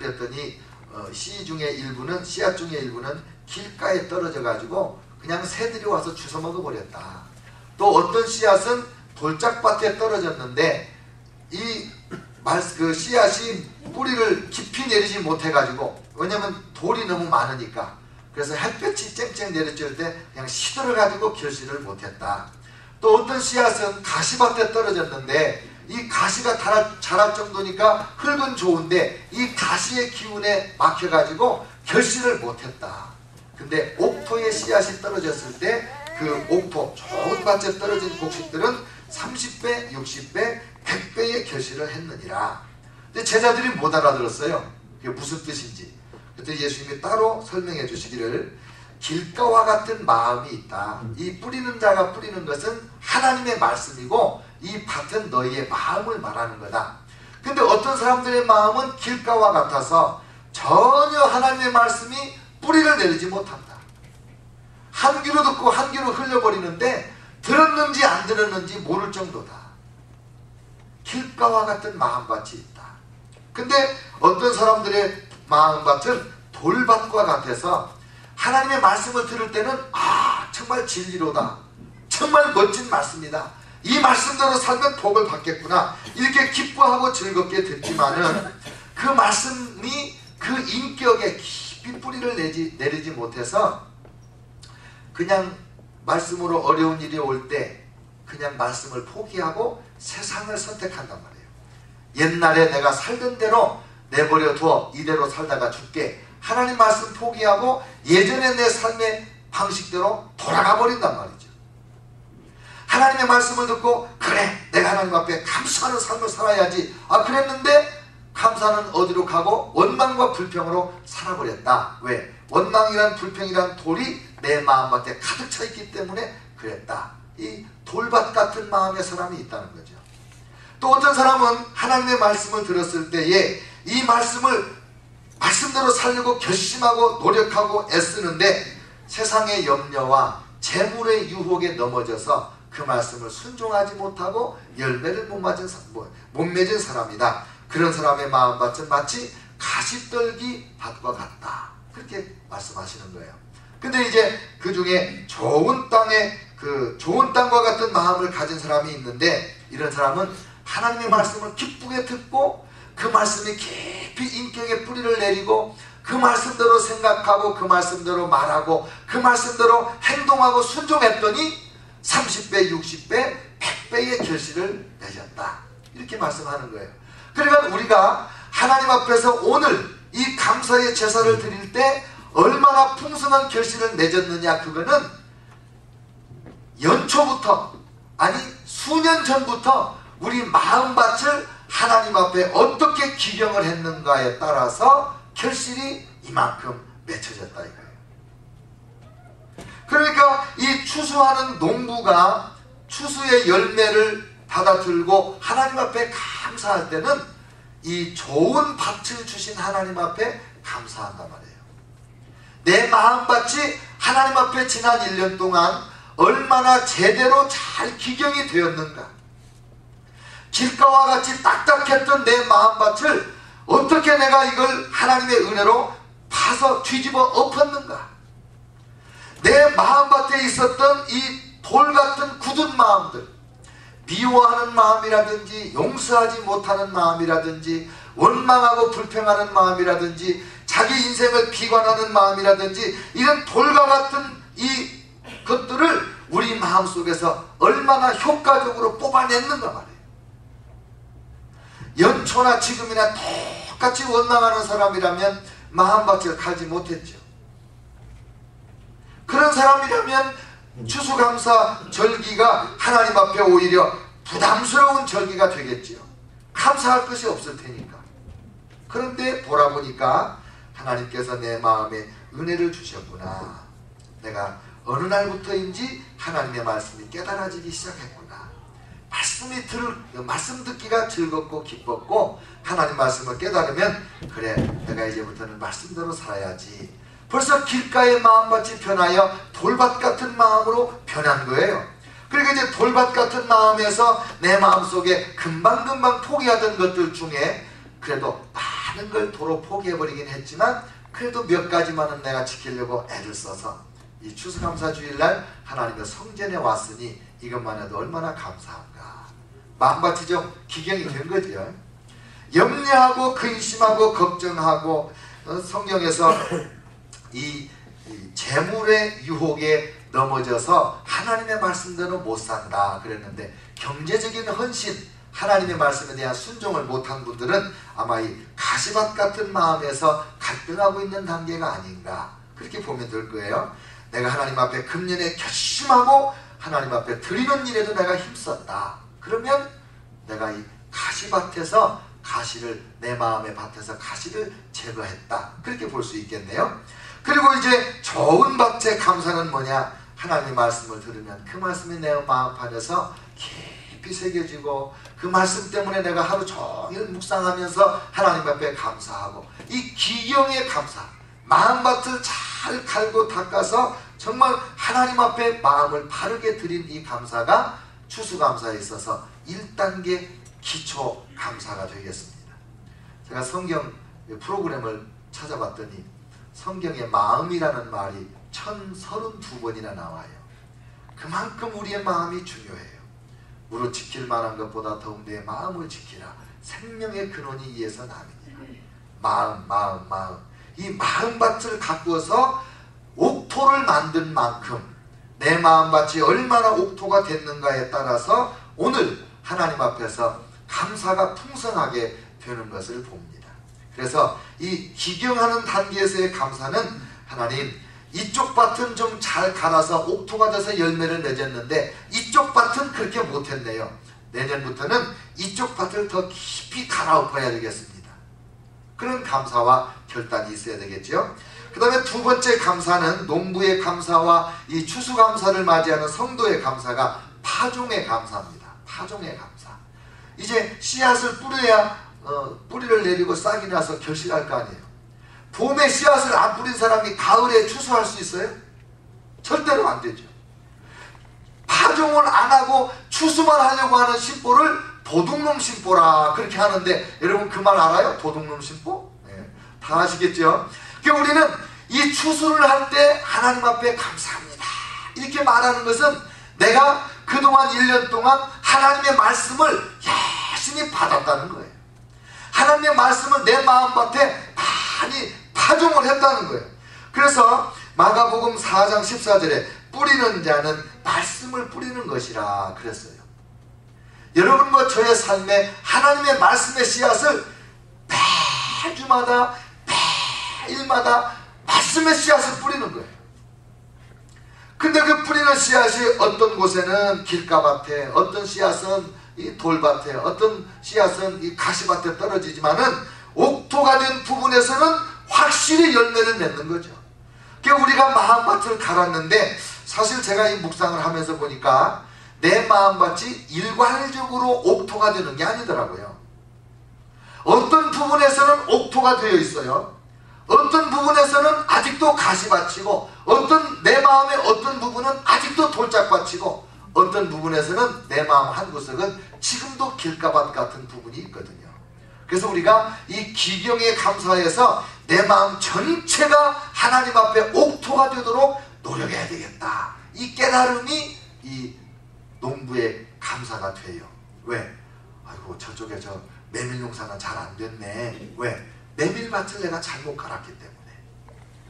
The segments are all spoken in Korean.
그랬더니 씨 중에 일부는, 씨앗 중에 일부는 길가에 떨어져 가지고 그냥 새들이 와서 주워 먹어버렸다. 또 어떤 씨앗은 돌짝밭에 떨어졌는데 그 씨앗이 뿌리를 깊이 내리지 못해 가지고, 왜냐면 돌이 너무 많으니까, 그래서 햇볕이 쨍쨍 내려질 때 그냥 시들어 가지고 결실을 못했다. 또 어떤 씨앗은 가시밭에 떨어졌는데 이 가시가 자랄 정도니까 흙은 좋은데 이 가시의 기운에 막혀 가지고 결실을 못했다. 근데 옥토의 씨앗이 떨어졌을 때 그 옥토, 좋은 밭에 떨어진 곡식들은 30배, 60배, 100배의 결실을 했느니라. 근데 제자들이 못 알아들었어요. 그게 무슨 뜻인지. 그때 예수님이 따로 설명해 주시기를, 길가와 같은 마음이 있다. 이 뿌리는 자가 뿌리는 것은 하나님의 말씀이고 이 밭은 너희의 마음을 말하는 거다. 근데 어떤 사람들의 마음은 길가와 같아서 전혀 하나님의 말씀이 뿌리를 내리지 못한다. 한 귀로 듣고 한 귀로 흘려버리는데 들었는지 안 들었는지 모를 정도다. 길가와 같은 마음밭이 있다. 근데 어떤 사람들의 마음밭은 돌밭과 같아서 하나님의 말씀을 들을 때는 정말 진리로다, 정말 멋진 말씀이다, 이 말씀대로 살면 복을 받겠구나, 이렇게 기뻐하고 즐겁게 듣지만은 그 말씀이 그 인격에 깊이 뿌리를 내리지 못해서 그냥 말씀으로 어려운 일이 올 때 그냥 말씀을 포기하고 세상을 선택한단 말이에요. 옛날에 내가 살던 대로 내버려 두어 이대로 살다가 죽게, 하나님 말씀 포기하고 예전에 내 삶의 방식대로 돌아가 버린단 말이죠. 하나님의 말씀을 듣고 그래, 내가 하나님 앞에 감사하는 삶을 살아야지. 그랬는데 감사는 어디로 가고 원망과 불평으로 살아버렸다. 왜? 원망이란 불평이란 돌이 내 마음밭에 가득 차 있기 때문에 그랬다. 이 돌밭 같은 마음의 사람이 있다는 거죠. 또 어떤 사람은 하나님의 말씀을 들었을 때에 이 말씀대로 살려고 결심하고 노력하고 애쓰는데 세상의 염려와 재물의 유혹에 넘어져서 그 말씀을 순종하지 못하고 열매를 못 맺은 사람이다. 그런 사람의 마음밭은 마치 가시떨기 밭과 같다. 그렇게 말씀하시는 거예요. 근데 이제 그 중에 좋은 땅과 같은 마음을 가진 사람이 있는데, 이런 사람은 하나님의 말씀을 기쁘게 듣고 그 말씀이 깊이 인격에 뿌리를 내리고 그 말씀대로 생각하고 그 말씀대로 말하고 그 말씀대로 행동하고 순종했더니 30배, 60배, 100배의 결실을 맺었다. 이렇게 말씀하는 거예요. 그러니까 우리가 하나님 앞에서 오늘 이 감사의 제사를 드릴 때 얼마나 풍성한 결실을 맺었느냐, 그거는 연초부터, 아니 수년 전부터 우리 마음밭을 하나님 앞에 어떻게 기경을 했는가에 따라서 결실이 이만큼 맺혀졌다 이거예요. 그러니까 이 추수하는 농부가 추수의 열매를 받아들고 하나님 앞에 감사할 때는 이 좋은 밭을 주신 하나님 앞에 감사한단 말이에요. 내 마음밭이 하나님 앞에 지난 1년 동안 얼마나 제대로 잘 기경이 되었는가, 길가와 같이 딱딱했던 내 마음밭을 어떻게 내가 이걸 하나님의 은혜로 파서 뒤집어 엎었는가, 내 마음밭에 있었던 이 돌같은 굳은 마음들, 미워하는 마음이라든지 용서하지 못하는 마음이라든지 원망하고 불평하는 마음이라든지 자기 인생을 비관하는 마음이라든지 이런 돌과 같은 이 것들을 우리 마음속에서 얼마나 효과적으로 뽑아냈는가 말이에요. 연초나 지금이나 똑같이 원망하는 사람이라면 마음밭을 갈지 못했죠. 그런 사람이라면 추수감사 절기가 하나님 앞에 오히려 부담스러운 절기가 되겠지요. 감사할 것이 없을 테니까. 그런데 돌아보니까 하나님께서 내 마음에 은혜를 주셨구나. 내가 어느 날부터인지 하나님의 말씀이 깨달아지기 시작했구나. 말씀 듣기가 즐겁고 기뻤고 하나님 말씀을 깨달으면 그래, 내가 이제부터는 말씀대로 살아야지. 벌써 길가의 마음밭이 변하여 돌밭 같은 마음으로 변한 거예요. 그러니까 이제 돌밭 같은 마음에서 내 마음속에 금방금방 포기하던 것들 중에 그래도 많은 걸 도로 포기해버리긴 했지만 그래도 몇 가지만은 내가 지키려고 애를 써서 이 추수감사주일날 하나님의 성전에 왔으니 이것만 해도 얼마나 감사한가. 마음밭이 좀 기경이 된 거죠. 염려하고 근심하고 걱정하고 성경에서 이 재물의 유혹에 넘어져서 하나님의 말씀대로 못 산다 그랬는데, 경제적인 헌신, 하나님의 말씀에 대한 순종을 못한 분들은 아마 이 가시밭 같은 마음에서 갈등하고 있는 단계가 아닌가, 그렇게 보면 될 거예요. 내가 하나님 앞에 금년에 결심하고 하나님 앞에 드리는 일에도 내가 힘썼다. 그러면 내가 이 가시밭에서 가시를, 내 마음의 밭에서 가시를 제거했다, 그렇게 볼 수 있겠네요. 그리고 이제 좋은 밭의 감사는 뭐냐? 하나님의 말씀을 들으면 그 말씀이 내 마음판에서 깊이 새겨지고 그 말씀 때문에 내가 하루 종일 묵상하면서 하나님 앞에 감사하고, 이 기경의 감사, 마음밭을 잘 갈고 닦아서 정말 하나님 앞에 마음을 바르게 드린 이 감사가 추수감사에 있어서 1단계 기초 감사가 되겠습니다. 제가 성경 프로그램을 찾아봤더니 성경에 마음이라는 말이 1032번이나 나와요. 그만큼 우리의 마음이 중요해요. 무릇 지킬 만한 것보다 더욱 내 마음을 지키라. 생명의 근원이 이에서 남이니라. 마음. 이 마음밭을 가꾸어서 옥토를 만든 만큼 내 마음밭이 얼마나 옥토가 됐는가에 따라서 오늘 하나님 앞에서 감사가 풍성하게 되는 것을 봅니다. 그래서 이 기경하는 단계에서의 감사는, 하나님 이쪽 밭은 좀 잘 갈아서 옥토가 돼서 열매를 맺었는데 이쪽 밭은 그렇게 못했네요. 내년부터는 이쪽 밭을 더 깊이 갈아엎어야 되겠습니다. 그런 감사와 결단이 있어야 되겠죠. 그 다음에 두 번째 감사는 농부의 감사와 이 추수감사를 맞이하는 성도의 감사가 파종의 감사입니다. 파종의 감사. 이제 씨앗을 뿌려야 뿌리를 내리고 싹이 나서 결실할 거 아니에요. 봄에 씨앗을 안 뿌린 사람이 가을에 추수할 수 있어요? 절대로 안 되죠. 파종을 안 하고 추수만 하려고 하는 심보를 도둑놈 심보라 그렇게 하는데, 여러분 그 말 알아요? 도둑놈 심보? 네, 다 아시겠죠? 그러니까 우리는 이 추수를 할 때 하나님 앞에 감사합니다 이렇게 말하는 것은 내가 그동안 1년 동안 하나님의 말씀을 열심히 받았다는 거예요. 하나님의 말씀을 내 마음밭에 많이 파종을 했다는 거예요. 그래서 마가복음 4장 14절에 뿌리는 자는 말씀을 뿌리는 것이라 그랬어요. 여러분과 저의 삶에 하나님의 말씀의 씨앗을 매주마다 매일마다 말씀의 씨앗을 뿌리는 거예요. 근데 그 뿌리는 씨앗이 어떤 곳에는 길가밭에, 어떤 씨앗은 이 돌밭에, 어떤 씨앗은 이 가시밭에 떨어지지만은 옥토가 된 부분에서는 확실히 열매를 맺는 거죠. 그러니까 우리가 마음밭을 갈았는데, 사실 제가 이 묵상을 하면서 보니까 내 마음밭이 일괄적으로 옥토가 되는 게 아니더라고요. 어떤 부분에서는 옥토가 되어 있어요. 어떤 부분에서는 아직도 가시밭이고, 어떤 내 마음의 어떤 부분은 아직도 돌짝밭이고, 어떤 부분에서는 내 마음 한 구석은 지금도 길가밭 같은 부분이 있거든요. 그래서 우리가 이 기경에 감사해서 내 마음 전체가 하나님 앞에 옥토가 되도록 노력해야 되겠다. 이 깨달음이 이 농부의 감사가 돼요. 왜? 아이고 저쪽에 저 메밀 농사는 잘 안 됐네. 왜? 메밀밭을 내가 잘못 갈았기 때문에.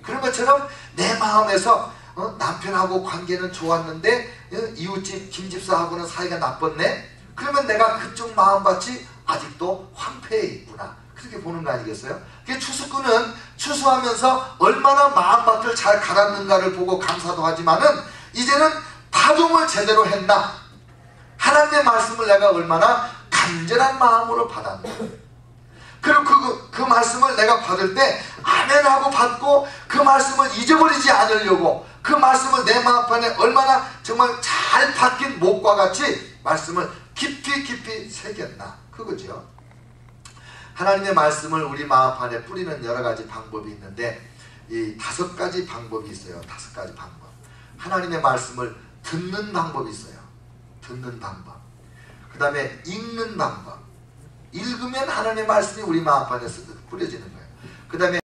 그런 것처럼 내 마음에서 남편하고 관계는 좋았는데 이웃집 김집사하고는 사이가 나빴네. 그러면 내가 그쪽 마음밭이 아직도 황폐해 있구나. 그렇게 보는 거 아니겠어요? 추수꾼은 추수하면서 얼마나 마음밭을 잘 갈았는가를 보고 감사도 하지만은, 이제는 파종을 제대로 했나, 하나님의 말씀을 내가 얼마나 간절한 마음으로 받았나. 그리고 그 말씀을 내가 받을 때 아멘하고 받고 그 말씀을 잊어버리지 않으려고, 그 말씀을 내 마음판에 얼마나 정말 잘 박힌 목과 같이 말씀을 깊이 새겼나, 그거죠. 하나님의 말씀을 우리 마음판에 뿌리는 여러 가지 방법이 있는데, 이 5가지 방법이 있어요. 5가지 방법. 하나님의 말씀을 듣는 방법이 있어요. 듣는 방법. 그 다음에 읽는 방법. 읽으면 하나님의 말씀이 우리 마음판에 뿌려지는 거예요. 그 다음에